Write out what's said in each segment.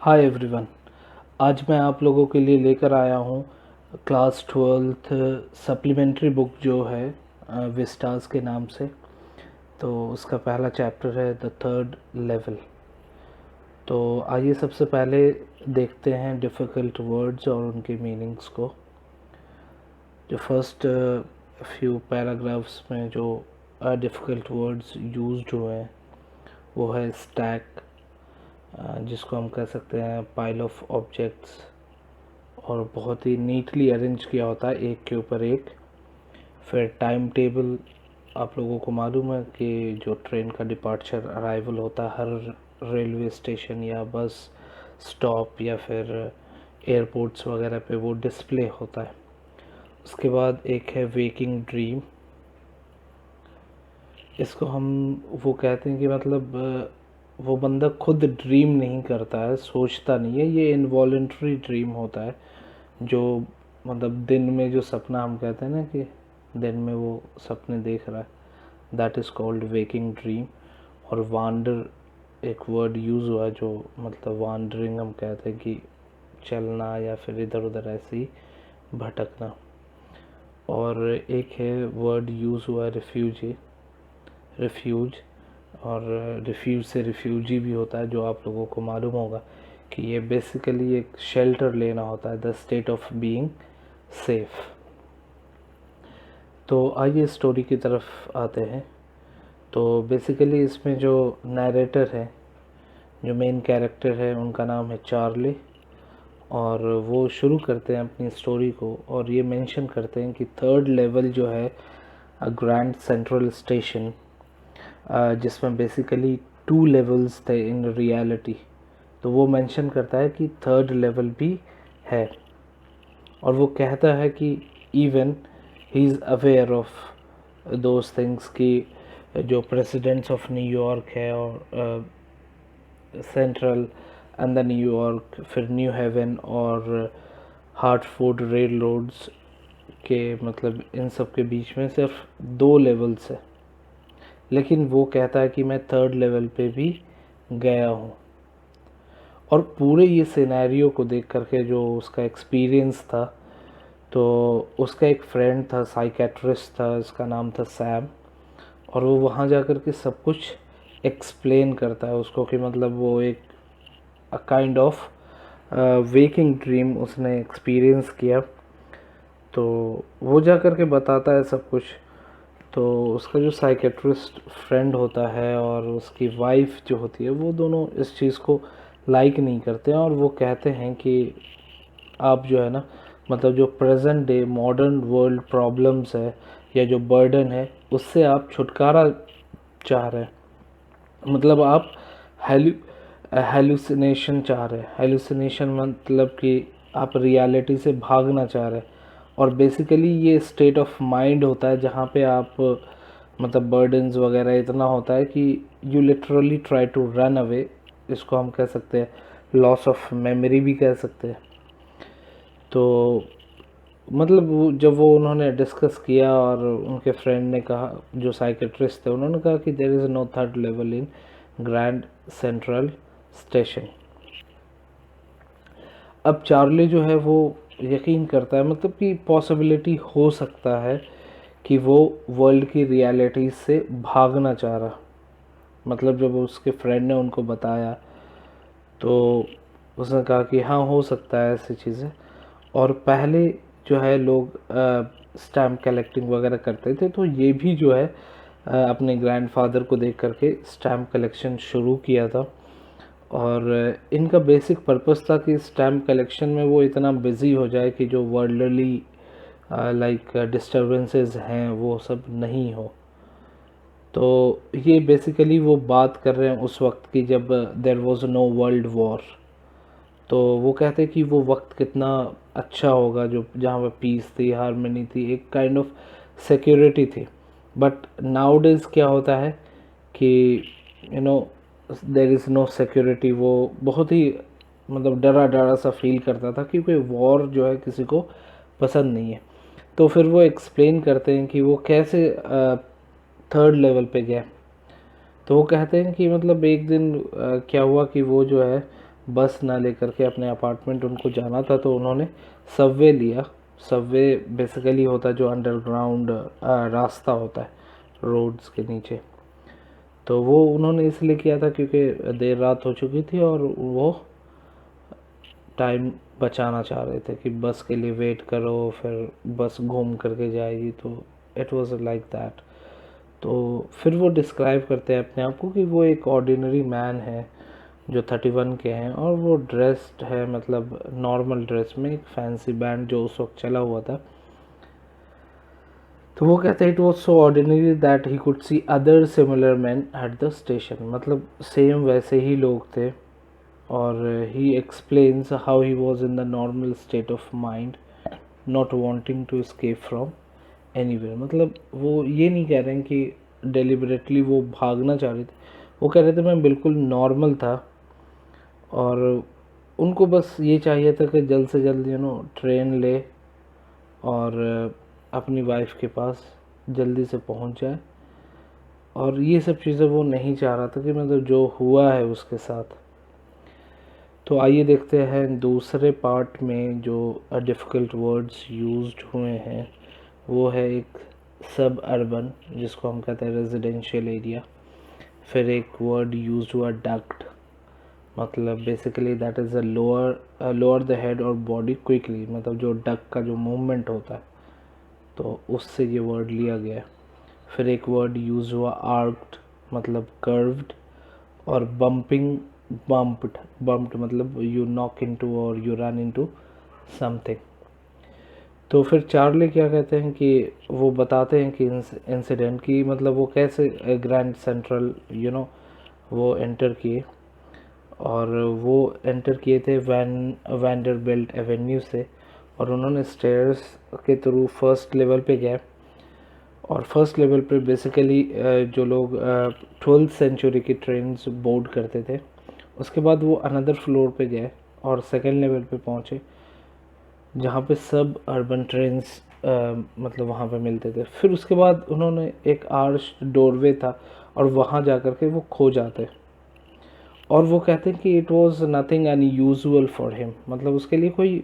Hi everyone. आज मैं आप लोगों के लिए लेकर आया हूँ क्लास 12th सप्लीमेंट्री बुक जो है विस्टास के नाम से। तो उसका पहला चैप्टर है द थर्ड लेवल। तो आइए सबसे पहले देखते हैं डिफ़िकल्ट वर्ड्स और उनके मीनिंग्स को। जो फर्स्ट फ्यू पैराग्राफ्स में जो डिफ़िकल्ट वर्ड्स यूज्ड हुए हैं वो है स्टैक, जिसको हम कह सकते हैं पाइल ऑफ ऑब्जेक्ट्स, और बहुत ही नीटली अरेंज किया होता है एक के ऊपर एक। फिर टाइम टेबल, आप लोगों को मालूम है कि जो ट्रेन का डिपार्चर अराइवल होता है हर रेलवे स्टेशन या बस स्टॉप या फिर एयरपोर्ट्स वगैरह पे वो डिस्प्ले होता है। उसके बाद एक है वेकिंग ड्रीम। इसको हम वो कहते हैं कि मतलब वो बंदा खुद ड्रीम नहीं करता है, सोचता नहीं है, ये इनवॉलेंट्री ड्रीम होता है। जो मतलब दिन में जो सपना हम कहते हैं ना कि दिन में वो सपने देख रहा है, that is called waking dream. और वांडर एक वर्ड यूज़ हुआ है जो मतलब वांडरिंग हम कहते हैं कि चलना या फिर इधर उधर ऐसे ही भटकना। और एक है वर्ड यूज़ हुआ है रिफ्यूजी, रिफ्यूज। और रिफ्यूज से रिफ्यूजी भी होता है, जो आप लोगों को मालूम होगा कि ये बेसिकली एक शेल्टर लेना होता है, the state of being safe. तो आइए स्टोरी की तरफ आते हैं। तो बेसिकली इसमें जो नरेटर है, जो मेन कैरेक्टर है, उनका नाम है चार्ली। और वो शुरू करते हैं अपनी स्टोरी को और ये मेंशन करते हैं कि थर्ड लेवल जो है ग्रैंड सेंट्रल स्टेशन, जिसमें बेसिकली 2 लेवल्स थे इन रियलिटी। तो वो मेंशन करता है कि थर्ड लेवल भी है। और वो कहता है कि even he is aware of those things कि जो प्रेसिडेंट्स ऑफ न्यूयॉर्क है और सेंट्रल एंड द न्यूयॉर्क, फिर न्यू हेवन और हार्टफोर्ड रेल रोड्स के मतलब इन सब के बीच में सिर्फ 2 लेवल्स है। लेकिन वो कहता है कि मैं थर्ड लेवल पे भी गया हूँ। और पूरे ये सिनेरियो को देख करके जो उसका एक्सपीरियंस था, तो उसका एक फ्रेंड था, साइकेट्रिस्ट था, उसका नाम था सैम। और वो वहाँ जा कर के सब कुछ एक्सप्लेन करता है उसको कि मतलब वो एक काइंड ऑफ वेकिंग ड्रीम उसने एक्सपीरियंस किया। तो वो जा कर के बताता है सब कुछ। तो उसका जो साइकेट्रिस्ट फ्रेंड होता है और उसकी वाइफ जो होती है, वो दोनों इस चीज़ को लाइक नहीं करते हैं। और वो कहते हैं कि आप जो है ना, मतलब जो present day modern world problems है या जो बर्डन है, उससे आप छुटकारा चाह रहे हैं। मतलब आप हेलुसिनेशन चाह रहे हैं। हेलुसिनेशन मतलब कि आप रियलिटी से भागना चाह रहे हैं। और बेसिकली ये स्टेट ऑफ माइंड होता है जहाँ पे आप मतलब बर्डन्स वगैरह इतना होता है कि you literally try to run away. इसको हम कह सकते हैं लॉस ऑफ मेमोरी भी कह सकते हैं। तो मतलब जब वो उन्होंने डिस्कस किया और उनके फ्रेंड ने कहा, जो साइकेट्रिस्ट थे, उन्होंने कहा कि there is no third level in Grand Central Station. अब चार्ली जो है वो यकीन करता है, मतलब कि पॉसिबिलिटी हो सकता है कि वो वर्ल्ड की रियलिटी से भागना चाह रहा। मतलब जब उसके फ्रेंड ने उनको बताया तो उसने कहा कि हाँ, हो सकता है ऐसी चीज़ें। और पहले जो है लोग स्टैम्प कलेक्टिंग वगैरह करते थे, तो ये भी जो है अपने ग्रैंडफादर को देख करके स्टैम्प कलेक्शन शुरू किया था। और इनका बेसिक पर्पस था कि स्टैम्प कलेक्शन में वो इतना बिज़ी हो जाए कि जो वर्ल्डली लाइक डिस्टर्बेंसेस हैं वो सब नहीं हो। तो ये बेसिकली वो बात कर रहे हैं उस वक्त की जब there was no world war. तो वो कहते हैं कि वो वक्त कितना अच्छा होगा जो जहाँ पे पीस थी, हारमनी थी, एक काइंड ऑफ सिक्योरिटी थी। बट नाउडेज क्या होता है कि you know there is no security. वो बहुत ही मतलब डरा डरा सा फील करता था क्योंकि वॉर जो है किसी को पसंद नहीं है। तो फिर वो एक्सप्लेन करते हैं कि वो कैसे थर्ड लेवल पे गए। तो वो कहते हैं कि मतलब एक दिन क्या हुआ कि वो जो है बस ना लेकर के अपने अपार्टमेंट उनको जाना था, तो उन्होंने सबवे लिया। सबवे बेसिकली होता है जो अंडरग्राउंड रास्ता होता है रोड्स के नीचे। तो वो उन्होंने इसलिए किया था क्योंकि देर रात हो चुकी थी और वो टाइम बचाना चाह रहे थे कि बस के लिए वेट करो फिर बस घूम करके जाएगी, तो इट वाज लाइक दैट। तो फिर वो डिस्क्राइब करते हैं अपने आप को कि वो एक ऑर्डिनरी मैन है जो 31 के हैं और वो ड्रेस्ड है, मतलब नॉर्मल ड्रेस में, एक फैंसी बैंड जो उस वक्त चला हुआ था। तो वो कहते हैं it was so ordinary that he could see other similar man at the station, मतलब सेम वैसे ही लोग थे। और he explains how he was in the normal state of mind not wanting to escape from anywhere. मतलब वो ये नहीं कह रहे हैं कि डेलिबरेटली वो भागना चाह रहे थे, वो कह रहे थे मैं बिल्कुल नॉर्मल था और उनको बस ये चाहिए था कि जल्द से जल्द ट्रेन ले और अपनी वाइफ के पास जल्दी से पहुंच जाए। और ये सब चीज़ें वो नहीं चाह रहा था कि मतलब जो हुआ है उसके साथ। तो आइए देखते हैं दूसरे पार्ट में जो डिफ़िकल्ट वर्ड्स यूज्ड हुए हैं। वो है एक सब अर्बन, जिसको हम कहते हैं रेजिडेंशियल एरिया। फिर एक वर्ड यूज्ड हुआ डक्ट, मतलब basically that is a lower the head और बॉडी क्विकली, मतलब जो डक का जो मूवमेंट होता है तो उससे ये वर्ड लिया गया है। फिर एक वर्ड यूज़ हुआ आर्क्ड, मतलब कर्व्ड, और बम्पिंग, बम्प्ड मतलब यू नॉक इनटू और यू रन इनटू समथिंग। तो फिर चार्ली क्या कहते हैं कि वो बताते हैं कि इंसिडेंट की, मतलब वो कैसे ग्रैंड सेंट्रल वो एंटर किए। और वो एंटर किए थे वैंडरबिल्ट एवेन्यू से, और उन्होंने स्टेयर्स के थ्रू फर्स्ट लेवल पे गए। और फर्स्ट लेवल पे बेसिकली जो लोग 12th सेंचुरी की ट्रेन्स बोर्ड करते थे, उसके बाद वो अनदर फ्लोर पे गए और सेकेंड लेवल पे पहुँचे जहाँ पे सब अर्बन ट्रेन्स मतलब वहाँ पे मिलते थे। फिर उसके बाद उन्होंने एक आर्च डोरवे था और वहाँ जा कर के वो खो जाते। और वो कहते हैं कि it was nothing unusual for him, मतलब उसके लिए कोई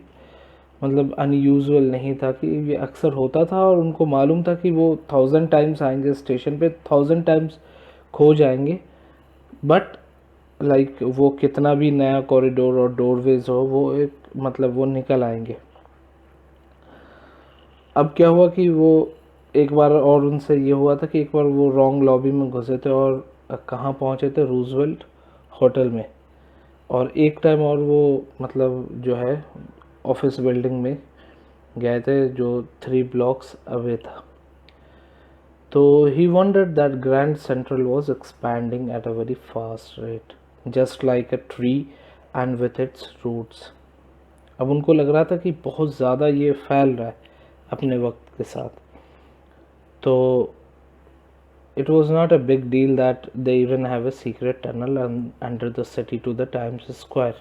मतलब अनयूजुअल नहीं था, कि ये अक्सर होता था और उनको मालूम था कि वो 1000 टाइम्स आएंगे स्टेशन पे, 1000 टाइम्स खो जाएंगे, बट लाइक वो कितना भी नया कॉरिडोर और डोरवेज हो वो एक मतलब वो निकल आएंगे। अब क्या हुआ कि वो एक बार और उनसे ये हुआ था कि एक बार वो रॉन्ग लॉबी में घुसे थे और कहाँ पहुँचे थे, रूजवेल्ट होटल में। और एक टाइम और वो मतलब जो है ऑफिस बिल्डिंग में गए थे जो 3 ब्लॉक्स अवे था। तो he wondered that Grand Central was expanding at a very fast rate just like a tree and with its roots. अब उनको लग रहा था कि बहुत ज़्यादा ये फैल रहा है अपने वक्त के साथ। तो it was not a big deal that they even have a secret tunnel under the city to the Times Square।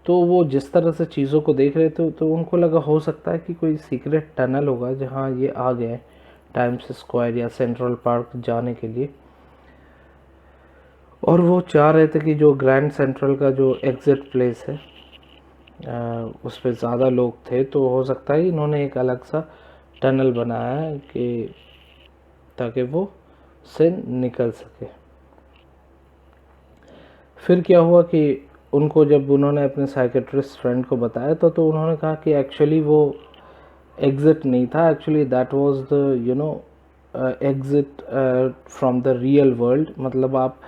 तो वो जिस तरह से चीज़ों को देख रहे थे तो उनको लगा हो सकता है कि कोई सीक्रेट टनल होगा जहाँ ये आ गए टाइम्स स्क्वायर या सेंट्रल पार्क जाने के लिए। और वो चाह रहे थे कि जो ग्रैंड सेंट्रल का जो एग्ज़िट प्लेस है उस पर ज़्यादा लोग थे, तो हो सकता है इन्होंने एक अलग सा टनल बनाया है कि ताकि वो से निकल सके। फिर क्या हुआ कि उनको जब उन्होंने अपने साइकेट्रिस्ट फ्रेंड को बताया तो उन्होंने कहा कि एक्चुअली वो एग्ज़िट नहीं था, actually that was the exit from the real world. मतलब आप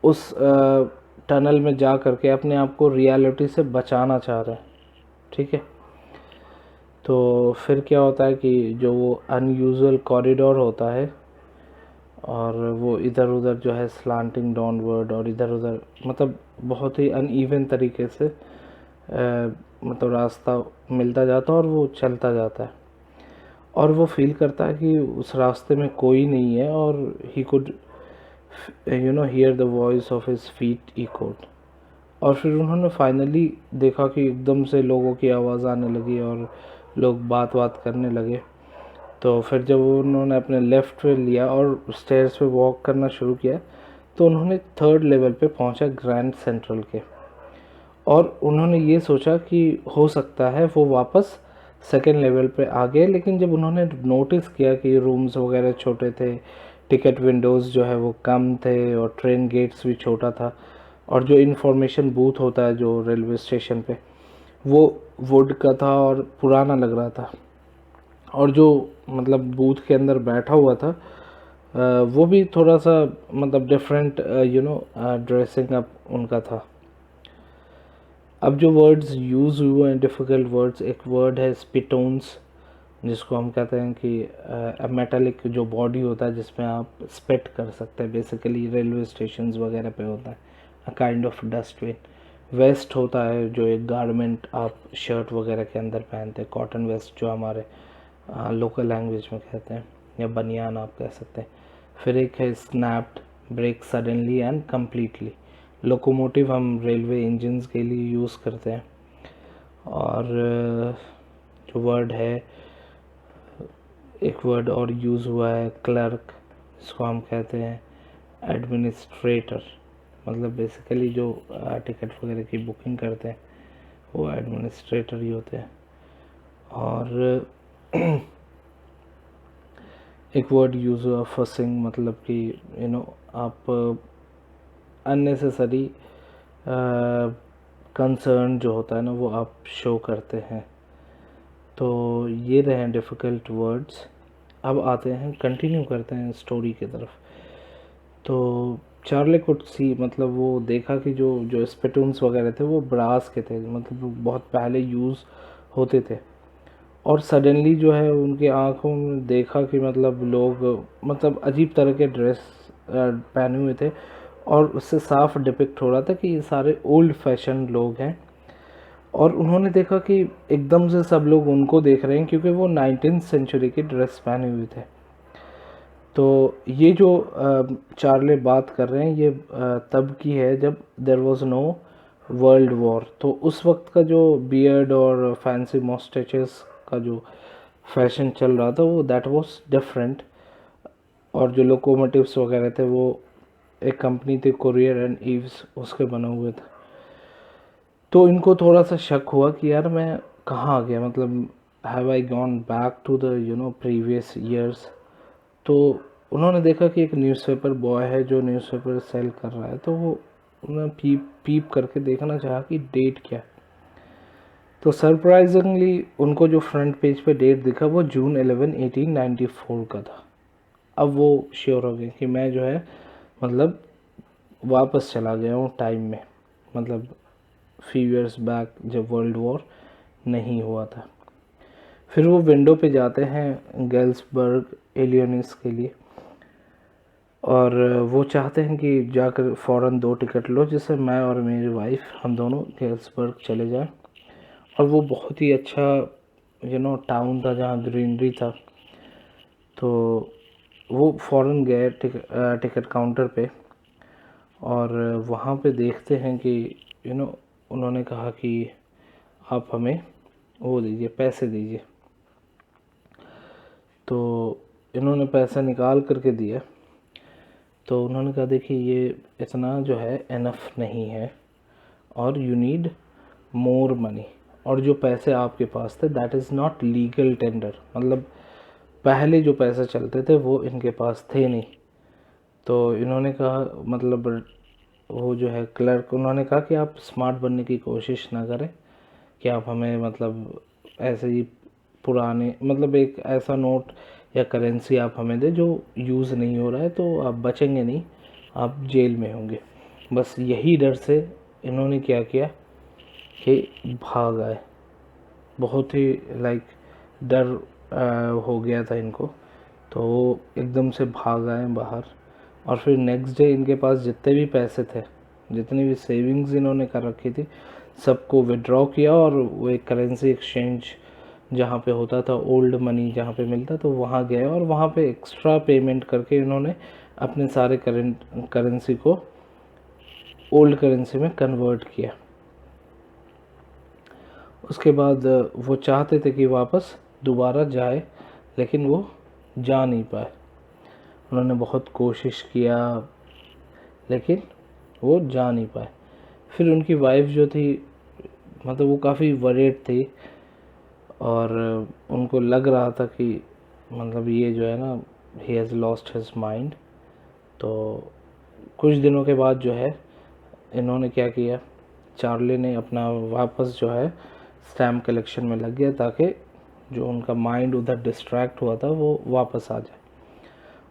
उस टनल में जा करके अपने आप को रियलिटी से बचाना चाह रहे हैं, ठीक है। तो फिर क्या होता है कि जो वो अनयूजुअल कॉरिडोर होता है और वो इधर उधर जो है स्लांटिंग डाउनवर्ड और इधर उधर मतलब बहुत ही अनइवन तरीके से मतलब रास्ता मिलता जाता है और वो चलता जाता है और वो फील करता है कि उस रास्ते में कोई नहीं है और he could hear the voice of his feet echoed. और फिर उन्होंने फाइनली देखा कि एकदम से लोगों की आवाज़ आने लगी और लोग बात करने लगे। तो फिर जब उन्होंने अपने लेफ़्ट पे लिया और स्टेयर्स पे वॉक करना शुरू किया तो उन्होंने 3rd लेवल पे पहुंचा ग्रैंड सेंट्रल के। और उन्होंने ये सोचा कि हो सकता है वो वापस सेकेंड लेवल पे आ गए, लेकिन जब उन्होंने नोटिस किया कि रूम्स वगैरह छोटे थे, टिकट विंडोज़ जो है वो कम थे और ट्रेन गेट्स भी छोटा था, और जो इन्फॉर्मेशन बूथ होता है जो रेलवे स्टेशन पे, वो वुड का था और पुराना लग रहा था, और जो मतलब बूथ के अंदर बैठा हुआ था वो भी थोड़ा सा मतलब डिफरेंट ड्रेसिंग अप उनका था। अब जो वर्ड्स यूज़ हुए हैं डिफ़िकल्ट वर्ड्स, एक वर्ड है स्पिटोन्स, जिसको हम कहते हैं कि मेटालिक जो बॉडी होता है जिसमें आप स्पिट कर सकते हैं, बेसिकली रेलवे स्टेशंस वगैरह पे होता है, a kind of dustbin. Waste होता है जो एक गारमेंट आप शर्ट वगैरह के अंदर पहनते हैं, कॉटन वेस्ट जो हमारे लोकल लैंग्वेज में कहते हैं, या बनियान आप कह सकते हैं। फिर एक है snapped, break suddenly and completely. Locomotive हम रेलवे इंजन्स के लिए यूज़ करते हैं। और जो वर्ड है, एक वर्ड और यूज़ हुआ है क्लर्क, इसको हम कहते हैं एडमिनिस्ट्रेटर, मतलब बेसिकली जो टिकट वगैरह की बुकिंग करते हैं वो एडमिनिस्ट्रेटर ही होते हैं। और एक वर्ड यूज़ हुआ फसिंग, मतलब कि आप अननेसेसरी कंसर्न जो होता है ना वो आप शो करते हैं। तो ये रहे हैं डिफ़िकल्ट वर्ड्स। अब आते हैं, कंटिन्यू करते हैं स्टोरी की तरफ। तो चार्ली कुड सी, मतलब वो देखा कि जो जो स्पिटून्स वगैरह थे वो ब्रास के थे, मतलब वो बहुत पहले यूज़ होते थे। और सडनली जो है उनकी आंखों में देखा कि मतलब लोग मतलब अजीब तरह के ड्रेस पहने हुए थे, और उससे साफ डिपिक्ट हो रहा था कि ये सारे ओल्ड फैशन लोग हैं। और उन्होंने देखा कि एकदम से सब लोग उनको देख रहे हैं क्योंकि वो 19th सेंचुरी की ड्रेस पहने हुए थे। तो ये जो चार्ले बात कर रहे हैं ये तब की है जब there was no world war. तो उस वक्त का जो बियर्ड और फैंसी मॉस्टेचेस का जो फैशन चल रहा था वो दैट वाज डिफरेंट। और जो लोकोमोटिव्स वगैरह थे वो एक कंपनी थी कुरियर एंड ईव्स, उसके बने हुए थे। तो इनको थोड़ा सा शक हुआ कि यार मैं कहाँ आ गया, मतलब have I gone back to the previous years. तो उन्होंने देखा कि एक न्यूज़पेपर बॉय है जो न्यूज़पेपर सेल कर रहा है, तो वो उन्होंने पीप पीप करके देखना चाहा कि डेट क्या है। तो सरप्राइजिंगली उनको जो फ्रंट पेज पे डेट दिखा वो जून 11 1894 का था। अब वो श्योर हो गए कि मैं जो है मतलब वापस चला गया हूँ टाइम में, मतलब फ्यू इयर्स बैक जब वर्ल्ड वॉर नहीं हुआ था। फिर वो विंडो पे जाते हैं गेल्सबर्ग एलियनिस के लिए, और वो चाहते हैं कि जाकर फ़ौरन 2 टिकट लो जिससे मैं और मेरी वाइफ हम दोनों गेल्सबर्ग चले जाएं। और वो बहुत ही अच्छा टाउन था जहाँ ग्रीनरी था। तो वो फ़ौरन गए टिकट काउंटर पे, और वहाँ पे देखते हैं कि उन्होंने कहा कि आप हमें वो दीजिए, पैसे दीजिए। तो इन्होंने पैसा निकाल करके दिया। तो उन्होंने कहा देखिए ये इतना जो है इनफ नहीं है, और यू नीड मोर मनी। और जो पैसे आपके पास थे that is not legal tender, मतलब पहले जो पैसे चलते थे वो इनके पास थे नहीं। तो इन्होंने कहा, मतलब वो जो है क्लर्क, उन्होंने कहा कि आप स्मार्ट बनने की कोशिश ना करें, कि आप हमें मतलब ऐसे ही पुराने, मतलब एक ऐसा नोट या करेंसी आप हमें दें जो यूज़ नहीं हो रहा है, तो आप बचेंगे नहीं, आप जेल में होंगे। बस यही डर से इन्होंने क्या किया कि भाग आए। बहुत ही लाइक डर हो गया था इनको, तो वो एकदम से भाग आए बाहर। और फिर नेक्स्ट डे इनके पास जितने भी पैसे थे, जितनी भी सेविंग्स इन्होंने कर रखी थी, सबको विड्रॉ किया, और वो एक करेंसी एक्सचेंज जहाँ पे होता था, ओल्ड मनी जहाँ पे मिलता, तो वहाँ गए और वहाँ पे एक्स्ट्रा पेमेंट करके इन्होंने अपने सारे करेंसी को ओल्ड करेंसी में कन्वर्ट किया। उसके बाद वो चाहते थे कि वापस दोबारा जाए, लेकिन वो जा नहीं पाए। उन्होंने बहुत कोशिश किया लेकिन वो जा नहीं पाए। फिर उनकी वाइफ जो थी मतलब वो काफ़ी वरीड थी और उनको लग रहा था कि मतलब ये जो है ना he has lost his mind. तो कुछ दिनों के बाद जो है इन्होंने क्या किया, चार्ली ने अपना वापस जो है स्टैम्प कलेक्शन में लग गया ताकि जो उनका माइंड उधर डिस्ट्रैक्ट हुआ था वो वापस आ जाए।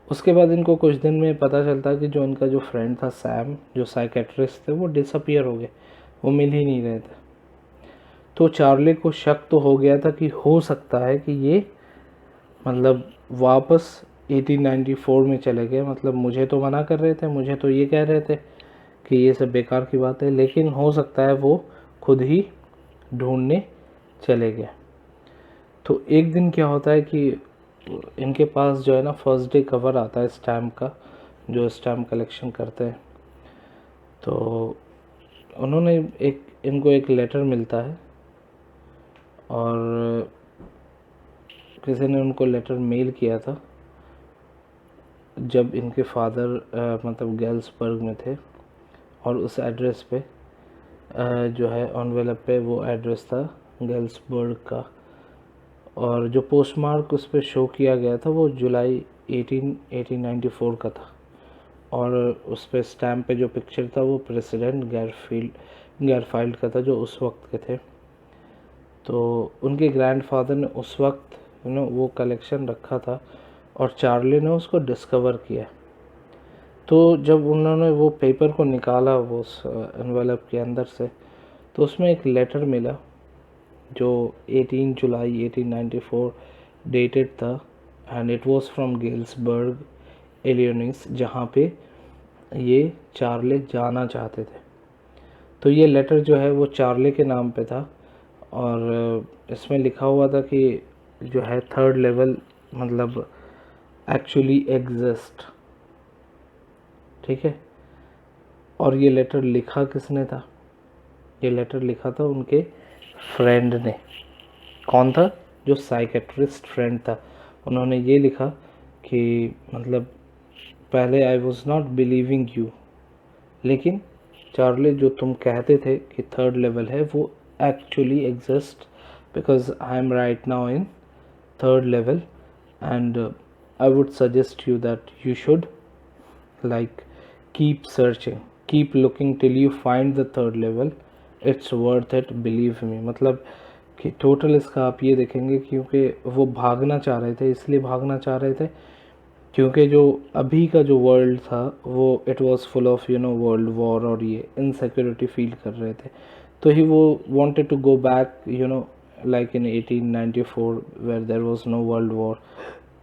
उसके बाद इनको कुछ दिन में पता चलता कि जो इनका जो फ्रेंड था सैम, जो साइकेट्रिस्ट थे, वो डिसअपियर हो गए, वो मिल ही नहीं रहे थे। तो चार्ली को शक तो हो गया था कि हो सकता है कि ये मतलब वापस 1894 में चले गए। मतलब मुझे तो मना कर रहे थे, मुझे तो ये कह रहे थे कि ये सब बेकार की बात है, लेकिन हो सकता है वो खुद ही ढूंढने चले गए। तो एक दिन क्या होता है कि इनके पास जो है ना फर्स्ट डे कवर आता है स्टैम्प का, जो स्टैम्प कलेक्शन करते हैं। तो उन्होंने इनको एक लेटर मिलता है और किसी ने उनको लेटर मेल किया था जब इनके फादर मतलब गेल्सबर्ग में थे, और उस एड्रेस पे जो है एनवेलप पे वो एड्रेस था गेल्सबर्ग का, और जो पोस्टमार्क उस पर शो किया गया था वो जुलाई 1894 का था, और उस पर स्टैम्प पे जो पिक्चर था वो प्रेसिडेंट गैरफाइल्ड का था जो उस वक्त के थे। तो उनके ग्रैंडफादर ने उस वक्त वो कलेक्शन रखा था और चार्ली ने उसको डिस्कवर किया। तो जब उन्होंने वो पेपर को निकाला वो उस एनवेलप के अंदर से, तो उसमें एक लेटर मिला जो 18 जुलाई 1894 डेटेड था, and it was from Galesburg Illinois, जहाँ पे ये चार्ले जाना चाहते थे। तो ये लेटर जो है वो चार्ले के नाम पे था, और इसमें लिखा हुआ था कि जो है थर्ड लेवल मतलब एक्चुअली एग्जिस्ट, ठीक है। और ये लेटर लिखा किसने था? ये लेटर लिखा था उनके फ्रेंड ने। कौन था? जो साइकेट्रिस्ट फ्रेंड था। उन्होंने ये लिखा कि मतलब पहले I was not believing you, लेकिन चार्ले जो तुम कहते थे कि थर्ड लेवल है वो actually exist, because I am right now in third level, and I would suggest you that you should like keep searching, keep looking till you find the third level, it's worth it, believe me। मतलब कि total इसका आप ये देखेंगे, क्योंकि वो भागना चाह रहे थे, इसलिए भागना चाह रहे थे क्योंकि जो अभी का जो वर्ल्ड था वो it was full of world war, और ये इनसिक्योरिटी फील कर रहे थे। तो ही वो wanted to go back like in 1894 where there was no world war.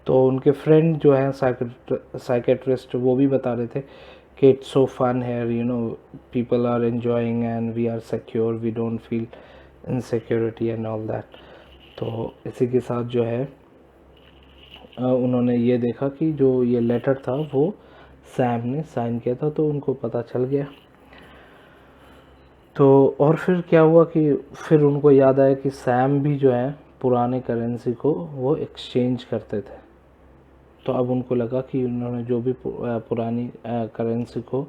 तो उनके फ्रेंड जो हैं साइकेट्रिस्ट वो भी बता रहे थे कि it's so fun here, people are enjoying and we are secure, we don't feel insecurity and all that. तो इसी के साथ जो है उन्होंने ये देखा कि जो ये लेटर था वो सैम ने साइन किया था, तो उनको पता चल गया। तो और फिर क्या हुआ कि फिर उनको याद आया कि सैम भी जो है पुराने करेंसी को वो एक्सचेंज करते थे। तो अब उनको लगा कि उन्होंने जो भी पुरानी करेंसी को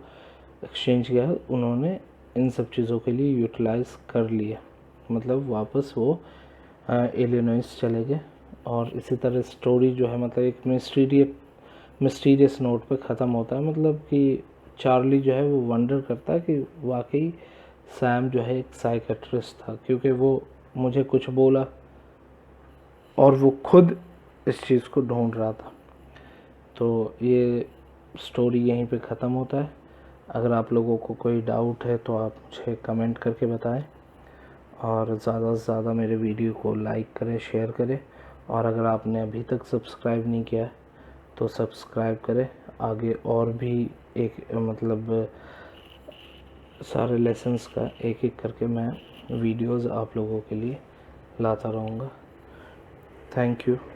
एक्सचेंज किया उन्होंने इन सब चीज़ों के लिए यूटिलाइज़ कर लिया, मतलब वापस वो इलिनॉइस चले गए। और इसी तरह स्टोरी जो है मतलब एक मिस्टीरियस नोट पे ख़त्म होता है। मतलब कि चार्ली जो है वो वंडर करता है कि वाकई सैम जो है एक साइकेट्रिस्ट था, क्योंकि वो मुझे कुछ बोला और वो खुद इस चीज़ को ढूंढ रहा था। तो ये स्टोरी यहीं पे ख़त्म होता है। अगर आप लोगों को कोई डाउट है तो आप मुझे कमेंट करके बताएं, और ज़्यादा से ज़्यादा मेरे वीडियो को लाइक करें, शेयर करें, और अगर आपने अभी तक सब्सक्राइब नहीं किया है तो सब्सक्राइब करें। आगे और भी एक मतलब सारे लेसन्स का एक एक करके मैं वीडियोज़ आप लोगों के लिए लाता रहूँगा। Thank you.